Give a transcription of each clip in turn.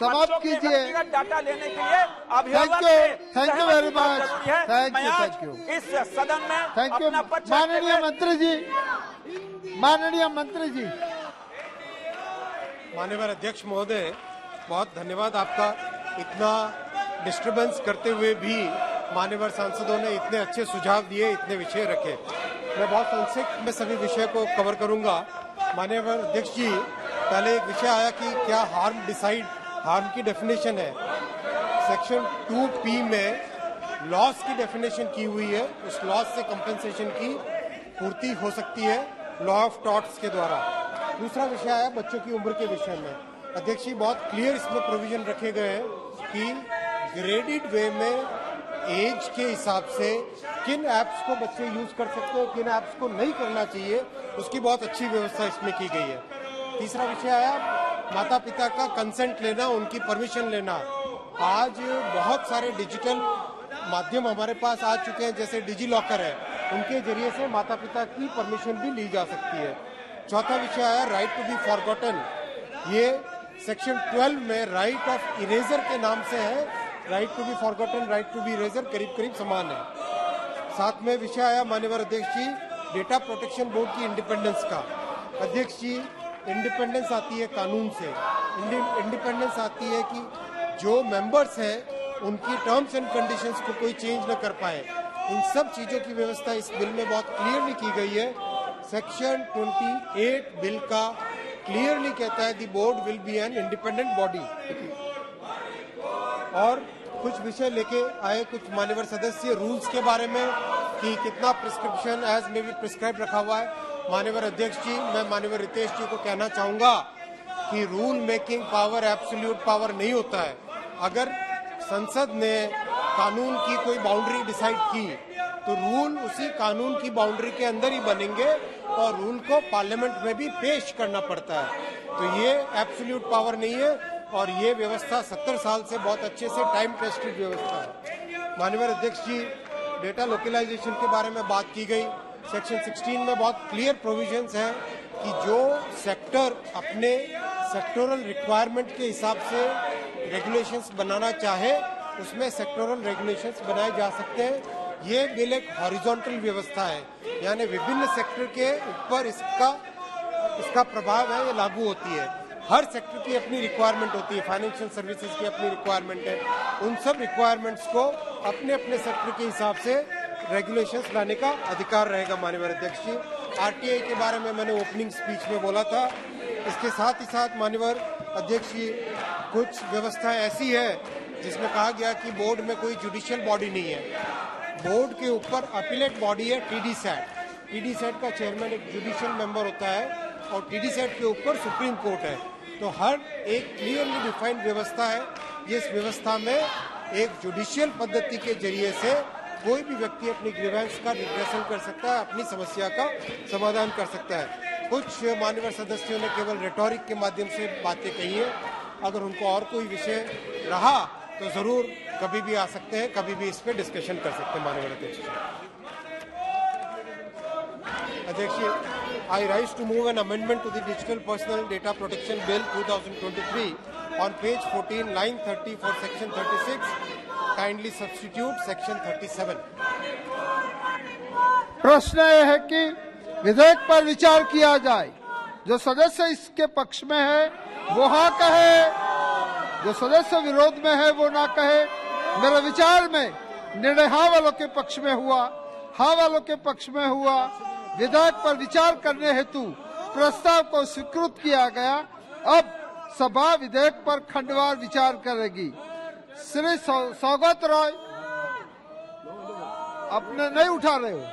समाप्त कीजिए। डाटा लेने के लिए अभिभावक thank you very much. Thank you. इस सदन में थैंक यू माननीय मंत्री जी। माननीय मंत्री जी। माननीय अध्यक्ष महोदय, बहुत धन्यवाद आपका। इतना डिस्टर्बेंस करते हुए भी माननीय सांसदों ने इतने अच्छे सुझाव दिए, इतने विषय रखे। मैं बहुत संक्षिप्त में सभी विषय को कवर करूंगा। माननीय अध्यक्ष जी, पहले एक विषय आया कि क्या हार्म की डेफिनेशन है। सेक्शन 2P में लॉस की डेफिनेशन की हुई है। उस लॉस से कंपनसेशन की पूर्ति हो सकती है लॉ ऑफ टॉर्ट्स के द्वारा। दूसरा विषय आया बच्चों की उम्र के विषय में। अध्यक्ष जी, बहुत क्लियर इसमें प्रोविजन रखे गए हैं कि ग्रेडेड वे में एज के हिसाब से किन ऐप्स को बच्चे यूज कर सकते हैं, किन ऐप्स को नहीं करना चाहिए, उसकी बहुत अच्छी व्यवस्था इसमें की गई है। तीसरा विषय आया माता पिता का कंसेंट लेना, उनकी परमिशन लेना। आज बहुत सारे डिजिटल माध्यम हमारे पास आ चुके हैं, जैसे डिजी लॉकर है, उनके जरिए से माता पिता की परमिशन भी ली जा सकती है। चौथा विषय आया राइट टू बी फॉरगॉटन। ये सेक्शन 12 में राइट ऑफ इरेजर के नाम से है। Right to be forgotten, right to be erasure करीब करीब समान है। साथ में विषय आया माननीय अध्यक्ष जी डेटा प्रोटेक्शन बोर्ड की इंडिपेंडेंस का। अध्यक्ष जी, इंडिपेंडेंस आती है कानून से, इंडिपेंडेंस आती है कि जो मेंबर्स हैं उनकी टर्म्स एंड कंडीशंस को कोई चेंज न कर पाए। इन सब चीजों की व्यवस्था इस बिल में बहुत क्लियरली की गई है। सेक्शन 28 बिल का क्लियरली कहता है दी board will be an independent body. और कुछ विषय लेके आए कुछ मान्यवर सदस्य रूल्स के बारे में कि कितना प्रिस्क्रिप्शन एज में भी प्रिस्क्राइब रखा हुआ है। मान्यवर अध्यक्ष जी, मैं मान्यवर रितेश जी को कहना चाहूंगा कि rule making power absolute power नहीं होता है। अगर संसद ने कानून की कोई बाउंड्री डिसाइड की तो रूल उसी कानून की बाउंड्री के अंदर ही बनेंगे और रूल को पार्लियामेंट में भी पेश करना पड़ता है। तो ये एब्सोल्यूट पावर नहीं है और ये व्यवस्था 70 साल से बहुत अच्छे से टाइम टेस्टेड व्यवस्था है। माननीय अध्यक्ष जी, डेटा लोकलाइजेशन के बारे में बात की गई। सेक्शन 16 में बहुत क्लियर प्रोविजंस हैं कि जो सेक्टर अपने सेक्टोरल रिक्वायरमेंट के हिसाब से रेगुलेशंस बनाना चाहे उसमें सेक्टोरल रेगुलेशंस बनाए जा सकते हैं। ये बिल एक हॉरिजॉन्टल व्यवस्था है, यानी विभिन्न सेक्टर के ऊपर इसका प्रभाव है, ये लागू होती है। हर सेक्टर की अपनी रिक्वायरमेंट होती है, फाइनेंशियल सर्विसेज की अपनी रिक्वायरमेंट है। उन सब रिक्वायरमेंट्स को अपने अपने सेक्टर के हिसाब से रेगुलेशंस लाने का अधिकार रहेगा। माननीय अध्यक्ष जी, आरटीआई के बारे में मैंने ओपनिंग स्पीच में बोला था। इसके साथ ही साथ माननीय अध्यक्ष जी, कुछ व्यवस्था ऐसी है जिसमें कहा गया कि बोर्ड में कोई जुडिशियल बॉडी नहीं है। बोर्ड के ऊपर अपीलेट बॉडी है टीडी सैट। टीडी सैट का चेयरमैन एक जुडिशियल मेंबर होता है और टीडी सैट के ऊपर सुप्रीम कोर्ट है। तो हर एक क्लियरली डिफाइंड व्यवस्था है। इस व्यवस्था में एक जुडिशियल पद्धति के जरिए से कोई भी व्यक्ति अपनी ग्रीवेंस का रिड्रेसल कर सकता है, अपनी समस्या का समाधान कर सकता है। कुछ मान्यवर सदस्यों ने केवल रेटोरिक के माध्यम से बातें कही है। अगर उनको और कोई विषय रहा तो जरूर कभी भी आ सकते हैं, कभी भी इस पे डिस्कशन कर सकते हैं। माननीय अध्यक्ष जी, I rise to move an amendment to the Digital Personal Data Protection Bill 2023 on page 14, line 30 for section 36. Kindly substitute section 37. प्रश्न यह है कि विधेयक पर विचार किया जाए। जो सदस्य इसके पक्ष में है वो हाँ कहे, जो सदस्य विरोध में है वो ना कहे। मेरे विचार में निर्णय हाँ वालों के पक्ष में हुआ, हाँ वालों के पक्ष में हुआ। विधेयक पर विचार करने हेतु प्रस्ताव को स्वीकृत किया गया। अब सभा विधेयक पर खंडवार विचार करेगी। श्री सौगत रॉय, अपने नहीं उठा रहे हो।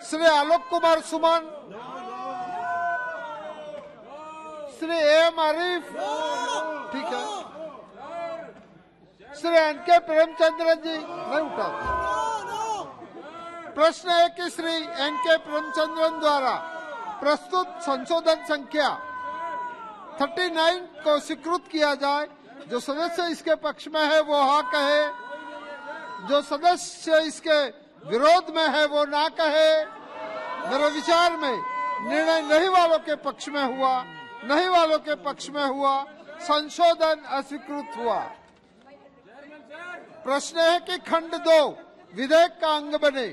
श्री आलोक कुमार सुमन, श्री एम आरिफ, ठीक है। श्री एनके प्रेमचंद्रन जी नहीं उठा। प्रश्न है कि श्री एनके प्रेमचंद्रन द्वारा प्रस्तुत संशोधन संख्या 39 को स्वीकृत किया जाए। जो सदस्य इसके पक्ष में है वो हाँ कहे, जो सदस्य इसके विरोध में है वो ना कहे। मेरे विचार में निर्णय नहीं वालों के पक्ष में हुआ, नहीं वालों के पक्ष में हुआ। संशोधन अस्वीकृत हुआ। प्रश्न है कि खंड 2 विधेयक का अंग बने।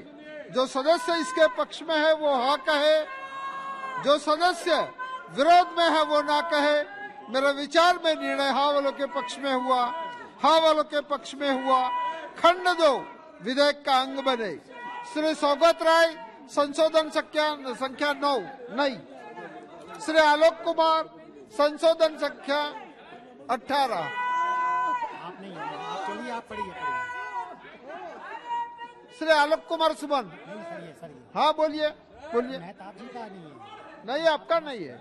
जो सदस्य इसके पक्ष में है वो हाँ कहे, जो सदस्य विरोध में है वो ना कहे। मेरे विचार में निर्णय हाँ वालों के पक्ष में हुआ, हाँ वालों के पक्ष में हुआ। खंड 2 विधेयक का अंग बने। श्री सौगत राय संशोधन संख्या 9 नहीं। श्री आलोक कुमार संशोधन संख्या 18। आप नहीं आप चलिए, आप पढ़िए। श्री आलोक कुमार सुमन। नहीं सर, ये सर, ये हाँ बोलिए बोलिए। मेहताब जी का नहीं है। नहीं आपका नहीं है।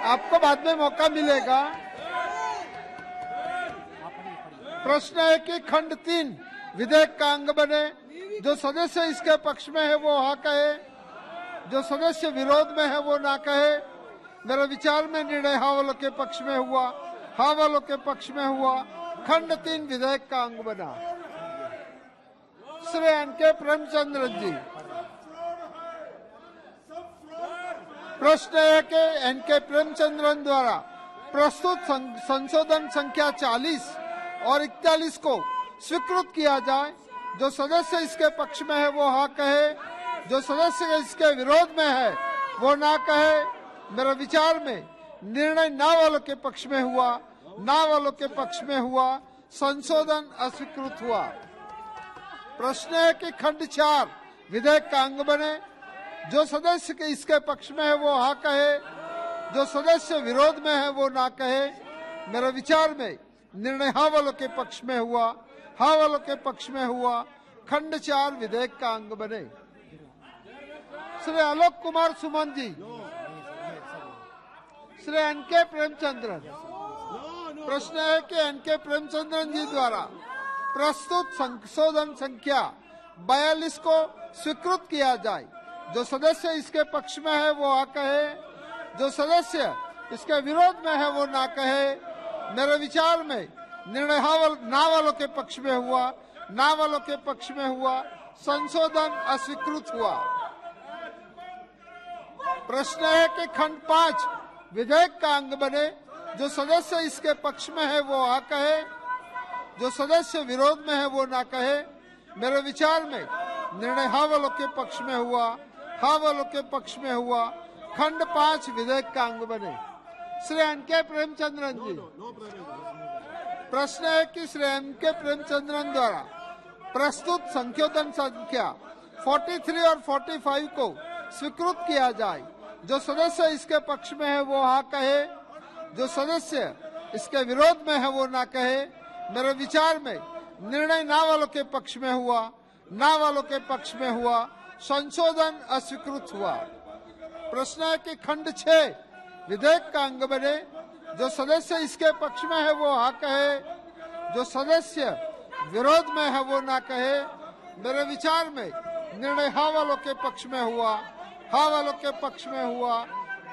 आपको बाद में मौका मिलेगा। प्रश्न है कि खंड 3 विधेयक का अंग बने। जो सदस्य इसके पक्ष में है वो हाँ कहे, जो सदस्य विरोध में है वो ना कहे। मेरे विचार में निर्णय हाँ वालों के पक्ष में हुआ, हाँ वालों के पक्ष में हुआ। खंड 3 विधेयक का अंग बना। श्री एन.के. प्रेमचंद्रन जी। प्रश्न है कि एन.के. प्रेमचंद्रन द्वारा प्रस्तुत संशोधन संख्या 40 और 41 को स्वीकृत किया जाए। जो सदस्य इसके पक्ष में है वो हाँ कहे, जो सदस्य इसके विरोध में है वो ना कहे। मेरे विचार में निर्णय ना वालों के पक्ष में हुआ, ना वालों के पक्ष में हुआ। संशोधन अस्वीकृत हुआ। प्रश्न है कि खंड 4 विधेयक का अंग बने। जो सदस्य के इसके पक्ष में है वो हाँ कहे, जो सदस्य विरोध में है वो ना कहे। मेरे विचार में निर्णय हाँ वालों के पक्ष में हुआ, हाँ वालों के पक्ष में हुआ। खंड 4 विधेयक का अंग बने। श्री आलोक कुमार सुमन जी। श्री एन.के. प्रेमचंद्रन। प्रश्न है कि एन.के. प्रेमचंद्रन जी द्वारा प्रस्तुत संशोधन संख्या 42 को स्वीकृत किया जाए। जो सदस्य इसके पक्ष में है वो हाँ कहे, जो सदस्य इसके विरोध में है वो ना कहे। मेरे विचार में निर्णय ना वालों के पक्ष में हुआ, ना वालों के पक्ष में हुआ। संशोधन अस्वीकृत हुआ। प्रश्न है कि खंड 5 विधेयक का अंग बने। जो सदस्य इसके पक्ष में है वो हाँ कहे, जो सदस्य विरोध में है वो ना कहे। मेरे विचार में निर्णय हाँ वालों के पक्ष में हुआ, हाँ वालों के पक्ष में हुआ। खंड 5 विधेयक का अंग बने। श्री एन.के. प्रेमचंद्रन जी। प्रश्न है कि श्री एन.के. प्रेमचंद्रन द्वारा प्रस्तुत संशोधन संख्या 43 और 45 को स्वीकृत किया जाए। जो सदस्य इसके पक्ष में है वो हाँ कहे, जो सदस्य इसके विरोध में है वो ना कहे। मेरे विचार में निर्णय ना वालों के पक्ष में हुआ, ना वालों के पक्ष में हुआ। संशोधन अस्वीकृत हुआ। प्रश्न है कि खंड 6 विधेयक का अंग बने। जो सदस्य इसके पक्ष में है वो हाँ कहे, जो सदस्य विरोध में है वो ना कहे। मेरे विचार में निर्णय हाँ वालों के पक्ष में हुआ, हाँ वालों के पक्ष में हुआ।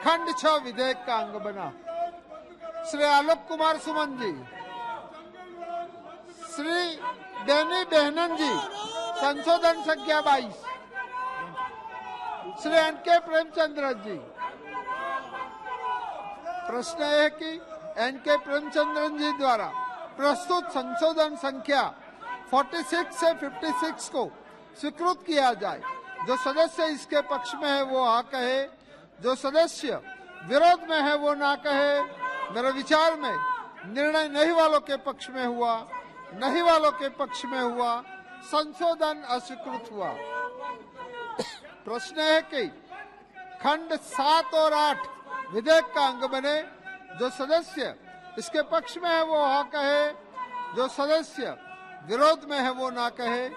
खंड 6 विधेयक का अंग बना। श्री आलोक कुमार सुमन जी। श्री बेनी बेहनन जी संशोधन संख्या 22। श्री एन.के. प्रेमचंद्रन जी। प्रश्न है कि एन.के. प्रेमचंद्रन जी द्वारा प्रस्तुत संशोधन संख्या 46 से 56 को स्वीकृत किया जाए। जो सदस्य इसके पक्ष में है वो हाँ कहे, जो सदस्य विरोध में है वो ना कहे। मेरे विचार में निर्णय नहीं वालों के पक्ष में हुआ, नहीं वालों के पक्ष में हुआ। संशोधन अस्वीकृत हुआ। प्रश्न है कि खंड 7 और 8 विधेयक का अंग बने। जो सदस्य इसके पक्ष में है वो हाँ कहे, जो सदस्य विरोध में है वो ना कहे।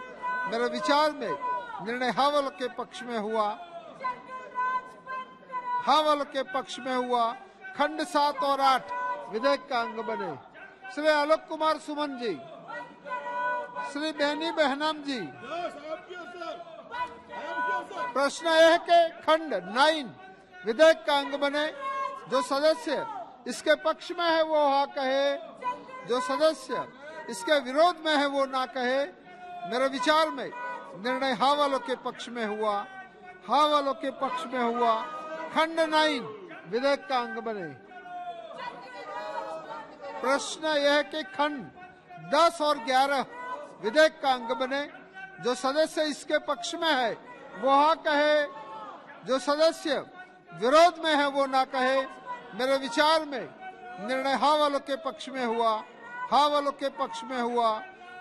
मेरे विचार में निर्णय हाँ वालों के पक्ष में हुआ, हाँ वालों के पक्ष में हुआ। खंड 7 और 8 विधेयक का अंग बने। श्री आलोक कुमार सुमन जी। श्री बेनी बेहनाम जी। प्रश्न यह है कि खंड 9 विधेयक का अंग बने। जो सदस्य इसके पक्ष में है वो हाँ कहे, जो सदस्य इसके विरोध में है वो ना कहे। मेरे विचार में निर्णय हाँ वालों के पक्ष में हुआ, हाँ वालों के पक्ष में हुआ। खंड 9 विधेयक का अंग बने। प्रश्न यह है कि खंड 10 और 11 विधेयक का अंग बने। जो सदस्य इसके पक्ष में है वो हाँ कहे, जो सदस्य विरोध में है वो ना कहे। मेरे विचार में निर्णय हाँ वालों के पक्ष में हुआ। हाँ वालों के पक्ष में हुआ।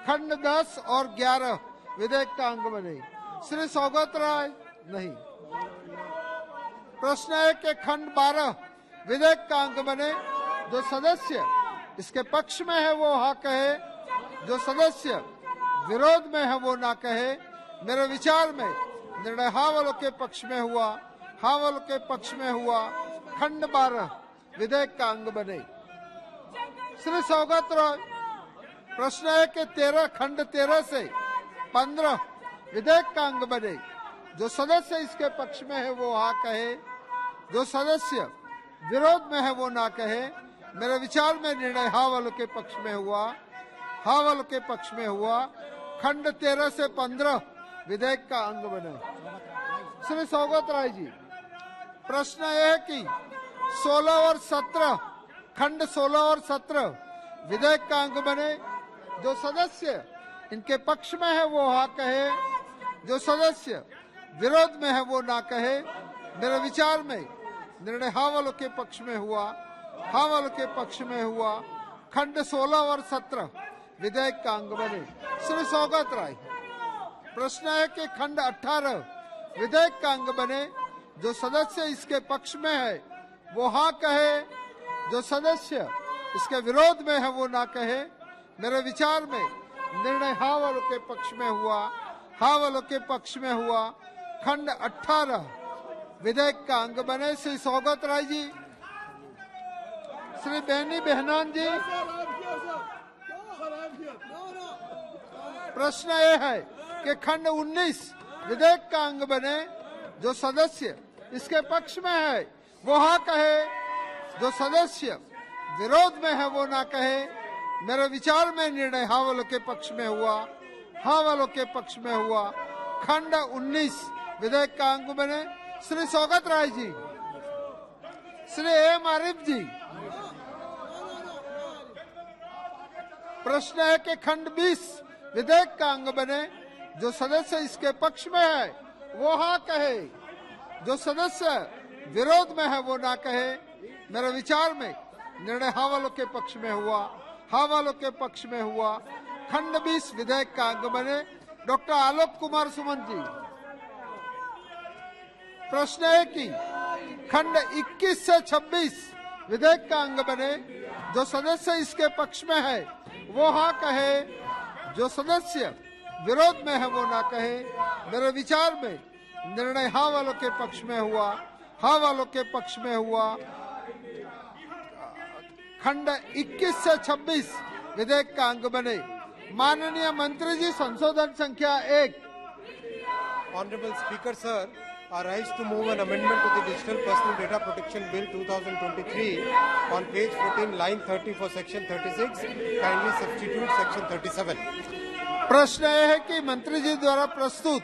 खंड 10 और 11 विधेयक का अंग बने। श्री सौगत राय नहीं। प्रश्न है कि खंड 12 विधेयक का अंग बने। जो सदस्य इसके पक्ष में है वो हाँ कहे, जो सदस्य विरोध में है वो ना कहे। मेरे विचार में निर्णय हाँ वालों के पक्ष में हुआ। हाँ वालों के पक्ष में हुआ। खंड 12 विधेयक का अंग बने। श्री सौगत राय प्रश्न है कि 13 खंड 13 से 15 विधेयक का अंग बने। जो सदस्य इसके पक्ष में है वो हाँ कहे, जो सदस्य विरोध में है वो ना कहे। मेरे विचार में निर्णय हाँ वालों के पक्ष में हुआ। हाँ वालों के पक्ष में हुआ। खंड 13 से 15 विधेयक का अंग बने। श्री सौगत राय जी प्रश्न यह है कि 16 और 17 खंड 16 और 17 विधेयक का अंग बने। जो सदस्य इनके पक्ष में है वो हाँ कहे, जो सदस्य विरोध में है वो ना कहे। मेरे विचार में निर्णय हाँ वालों के पक्ष में हुआ। हाँ वालों के पक्ष में हुआ। खंड 16 और 17 विधेयक का अंग बने। श्री सौगत राय प्रश्न है कि खंड 18 विधेयक का अंग बने। जो सदस्य इसके पक्ष में है वो हाँ कहे, जो सदस्य इसके विरोध में है वो ना कहे। मेरे विचार में निर्णय हाँ वालों के पक्ष में हुआ। हाँ वालों के पक्ष में हुआ। खंड 18 विधेयक का अंग बने। श्री सौगत राय जी, श्री बेनी बेहनान जी प्रश्न यह है कि खंड 19 विधेयक का अंग बने। जो सदस्य इसके पक्ष में है वो हाँ कहे, जो सदस्य विरोध में है वो ना कहे। मेरे विचार में निर्णय हाँ वालों के पक्ष में हुआ। हाँ वालों के पक्ष में हुआ। खंड 19 विधेयक का अंग बने। श्री सौगत राय जी, श्री एम आरिफ जी प्रश्न है कि खंड 20 विधेयक का अंग बने। जो सदस्य इसके पक्ष में है वो हाँ कहे, जो सदस्य विरोध में है वो ना कहे। मेरे विचार में निर्णय हाँ वालों के पक्ष में हुआ। हाँ वालों के पक्ष में हुआ। खंड 20 विधेयक का अंग बने। डॉक्टर आलोक कुमार सुमन जी प्रश्न है कि खंड 21 से 26 विधेयक का अंग बने। जो सदस्य इसके पक्ष में है वो हाँ कहे, जो सदस्य विरोध में है वो ना कहे। मेरे विचार में निर्णय हाँ वालों के पक्ष में हुआ। हाँ वालों के पक्ष में हुआ। खंड 21 से 26 विधेयक का अंग बने। माननीय मंत्री जी संशोधन संख्या 1। Honorable Speaker, sir, I rise to move an amendment to the Digital Personal Data Protection Bill 2023 on page 14, line 30 for section 36. Kindly substitute section 37. प्रश्न यह है कि मंत्री जी द्वारा प्रस्तुत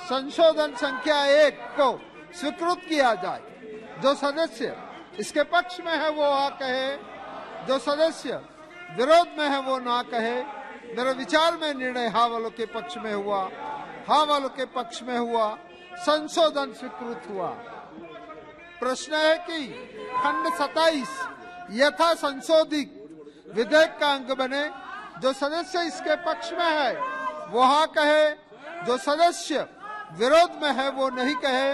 संशोधन संख्या 1 को स्वीकृत किया जाए। जो सदस्य इसके पक्ष में है वो हाँ कहे, जो सदस्य विरोध में है वो ना कहे। मेरे विचार में निर्णय हाँ वालों के पक्ष में हुआ। हाँ वालों के पक्ष में हुआ। संशोधन स्वीकृत हुआ। प्रश्न है कि खंड 27 यथा संशोधित विधेयक का अंग बने। जो सदस्य इसके पक्ष में है वो हाँ कहे, जो सदस्य विरोध में है वो नहीं कहे।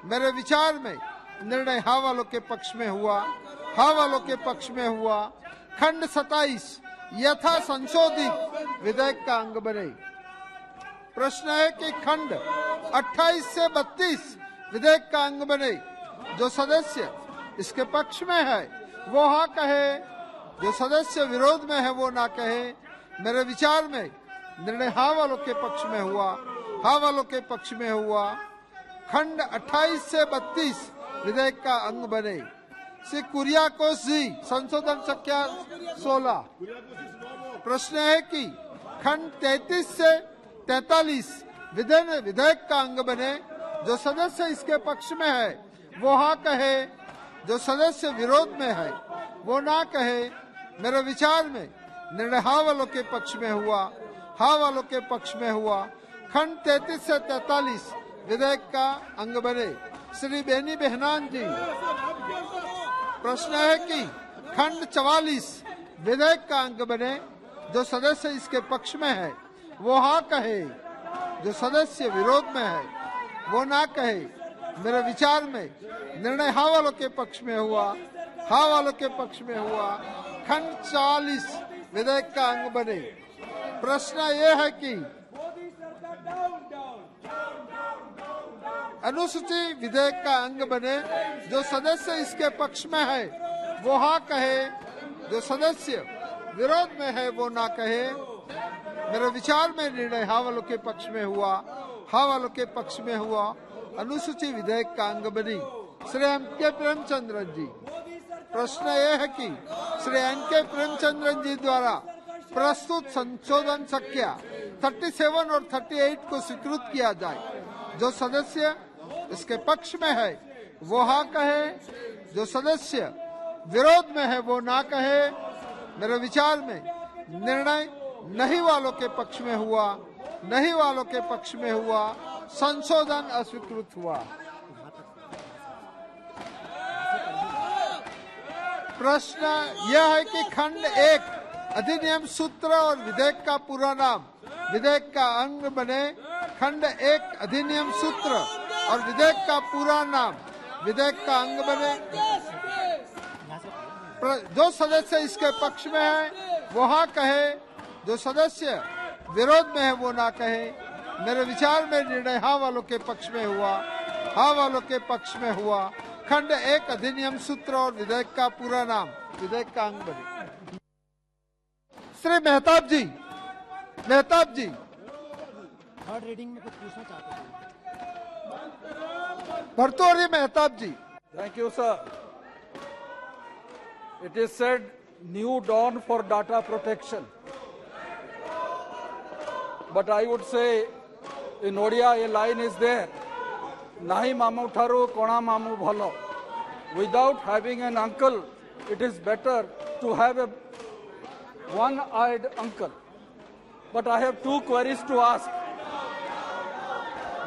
मेरे विचार में निर्णय हाँ वालों के पक्ष में हुआ। हाँ वालों के पक्ष में हुआ। खंड 27 यथा संशोधित विधेयक का अंग बने। प्रश्न है कि खंड 28 से 32 विधेयक का अंग बने। जो सदस्य इसके पक्ष में है वो हाँ कहे, जो सदस्य विरोध में है वो ना कहे। मेरे विचार में निर्णय हाँ वालों के पक्ष में हुआ। हाँ वालों के पक्ष में हुआ। खंड 28 से 32 विधेयक का अंग बने। श्री कुरियाकोस जी संशोधन संख्या 16। प्रश्न है कि खंड 33 से 43 विधेयक का अंग बने। जो सदस्य इसके पक्ष में है वो हाँ कहे, जो सदस्य विरोध में है वो ना कहे। मेरे विचार में निर्णय हाँ वालों के पक्ष में हुआ, हाँ वालों के पक्ष में हुआ। खंड 33 से 43 विधेयक का अंग बने। श्री बेनी बेहनान जी, प्रश्न है कि खंड 44 विधेयक का अंग बने। जो सदस्य इसके पक्ष में है वो हाँ कहे, जो सदस्य विरोध में है वो ना कहे। मेरे विचार में निर्णय हाँ वालों के पक्ष में हुआ, हाँ वालों के पक्ष में हुआ। खंड 40 विधेयक का अंग बने। प्रश्न ये है कि अनुसूची विधेयक का अंग बने। जो सदस्य इसके पक्ष में है वो हाँ कहे, जो सदस्य विरोध में है वो ना कहे। मेरे विचार में निर्णय हाँ वालों के पक्ष में हुआ, हाँ वालों के पक्ष में हुआ। अनुसूची विधेयक का अंग बनी। श्री एन.के. प्रेमचंद्रन जी, प्रश्न यह है कि श्री एन.के. प्रेमचंद्रन जी द्वारा प्रस्तुत संशोधन संख्या 37 और 38 को स्वीकृत किया जाए। जो सदस्य इसके पक्ष में है वो हाँ कहे, जो सदस्य विरोध में है वो ना कहे। मेरे विचार में निर्णय नहीं वालों के पक्ष में हुआ, नहीं वालों के पक्ष में हुआ। संशोधन अस्वीकृत हुआ। प्रश्न यह है कि खंड 1 अधिनियम सूत्र और विधेयक का पूरा नाम विधेयक का अंग बने। खंड 1 अधिनियम सूत्र और विधेयक का पूरा नाम विधेयक का अंग बने। जो सदस्य इसके पक्ष में है वो हाँ कहे, जो सदस्य विरोध में है वो ना कहे। मेरे विचार में निर्णय हाँ वालों के पक्ष में हुआ, हाँ वालों के पक्ष में हुआ। खंड 1 अधिनियम सूत्र और विधेयक का पूरा नाम विधेयक का अंग बने। श्री मेहताब जी, मेहताब जी, थर्ड रीडिंग में कुछ पूछना चाहते हैं? भर्तृहरि मेहताब जी। Thank you, sir. It is said, new dawn for data protection. But I would say, in Odia, a line is there. Nahi mamu tharu kona mamu bhalo. Without having an uncle, it is better to have a one-eyed uncle. But I have two queries to ask.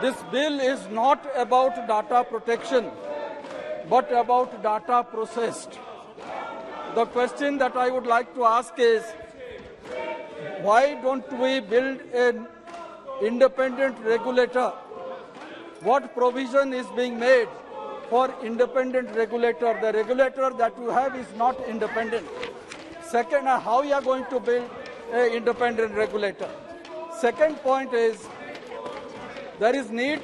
This bill is not about data protection, but about data processed. The question that I would like to ask is, why don't we build an independent regulator? What provision is being made for independent regulator? The regulator that you have is not independent. Second, how you are going to build an independent regulator? Second point is, there is need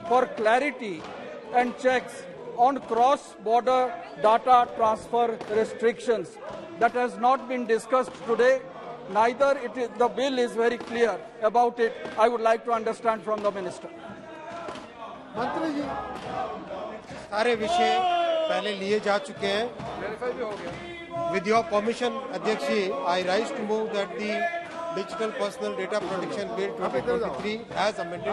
for clarity and checks on cross-border data transfer restrictions. That has not been discussed today. Neither the bill is very clear about it. I would like to understand from the minister. मंत्री जी, सारे विषय पहले लिए जा चुके हैं। With your permission, अध्यक्ष जी, I rise to move that the Digital Personal Data Protection Bill 2023 as amended.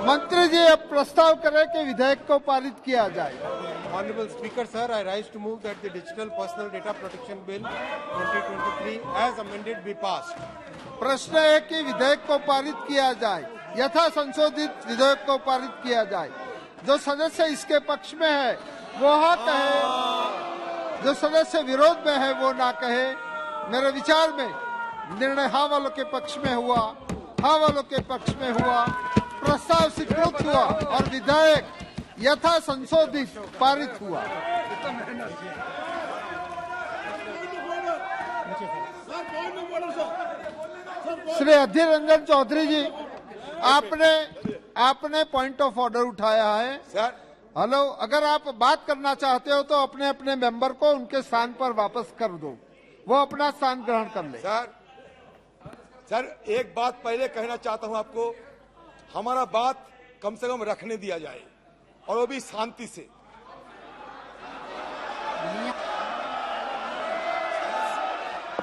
मंत्री जी अब प्रस्ताव करें कि विधेयक को पारित किया जाए। Honorable Speaker, sir, I rise to move that the Digital Personal Data Protection Bill 2023 as amended be passed. प्रश्न है कि विधेयक को पारित किया जाए, यथा संशोधित विधेयक को पारित किया जाए। जो सदस्य इसके पक्ष में है वो हाँ कहे, जो सदस्य विरोध में है वो ना कहे। मेरे विचार में निर्णय हाँ वालों के पक्ष में हुआ, हाँ वालों के पक्ष में हुआ। प्रस्ताव स्वीकृत हुआ और विधेयक यथा संशोधित पारित हुआ। श्री अधीर रंजन चौधरी जी, आपने पॉइंट ऑफ ऑर्डर उठाया है। सर, हेलो, अगर आप बात करना चाहते हो तो अपने अपने मेंबर को उनके स्थान पर वापस कर दो, वो अपना स्थान ग्रहण कर ले। सर एक बात पहले कहना चाहता हूं आपको, हमारा बात कम से कम रखने दिया जाए और वो भी शांति से।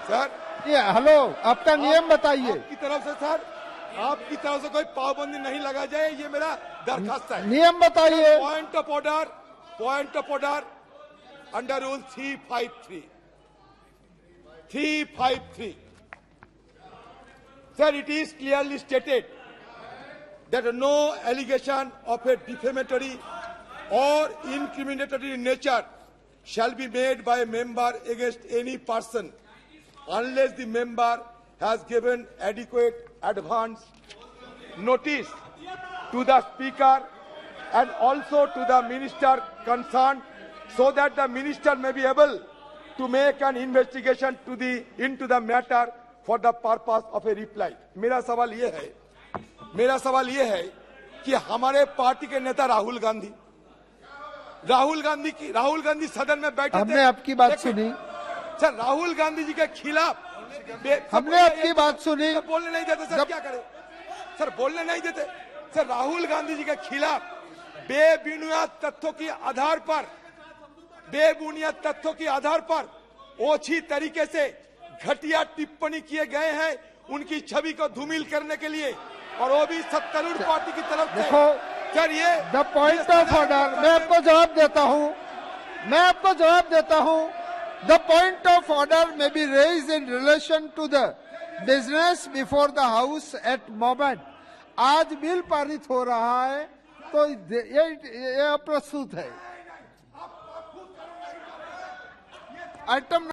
सर ये हेलो, आपका नियम बताइए। आपकी तरफ से सर, आपकी तरफ से कोई पाबंदी नहीं लगा जाए, ये मेरा दरखास्त है। नियम बताइए। Point of order under rule 353 Sir, it is clearly stated that no allegation of a defamatory or incriminatory nature shall be made by a member against any person unless the member has given adequate advance notice to the speaker and also to the minister concerned, so that the minister may be able to make an investigation into the matter for the purpose of a reply. मेरा सवाल ये है कि हमारे party के नेता राहुल गांधी सदन में बैठे थे। हमने आपकी बात सुनी। सर, राहुल गांधी जी के खिलाफ हमने आपकी बात सुनी। सर, बोलने नहीं देते सर, क्या करें सर, बोलने नहीं देते सर। राहुल गांधी जी के खिलाफ बेबुनियाद तथ्यों के आधार पर ओछी तरीके से घटिया टिप्पणी किए गए हैं, उनकी छवि को धूमिल करने के लिए, और वो भी सत्तारूढ़ पार्टी की तरफ से। सर, ये द पॉइंट ऑफ ऑर्डर, मैं आपको जवाब देता हूं। द पॉइंट ऑफ ऑर्डर में be raise in relation to the business before the house at moment. आज बिल पारित हो रहा है तो ये अप्रस्तुत है। आइटम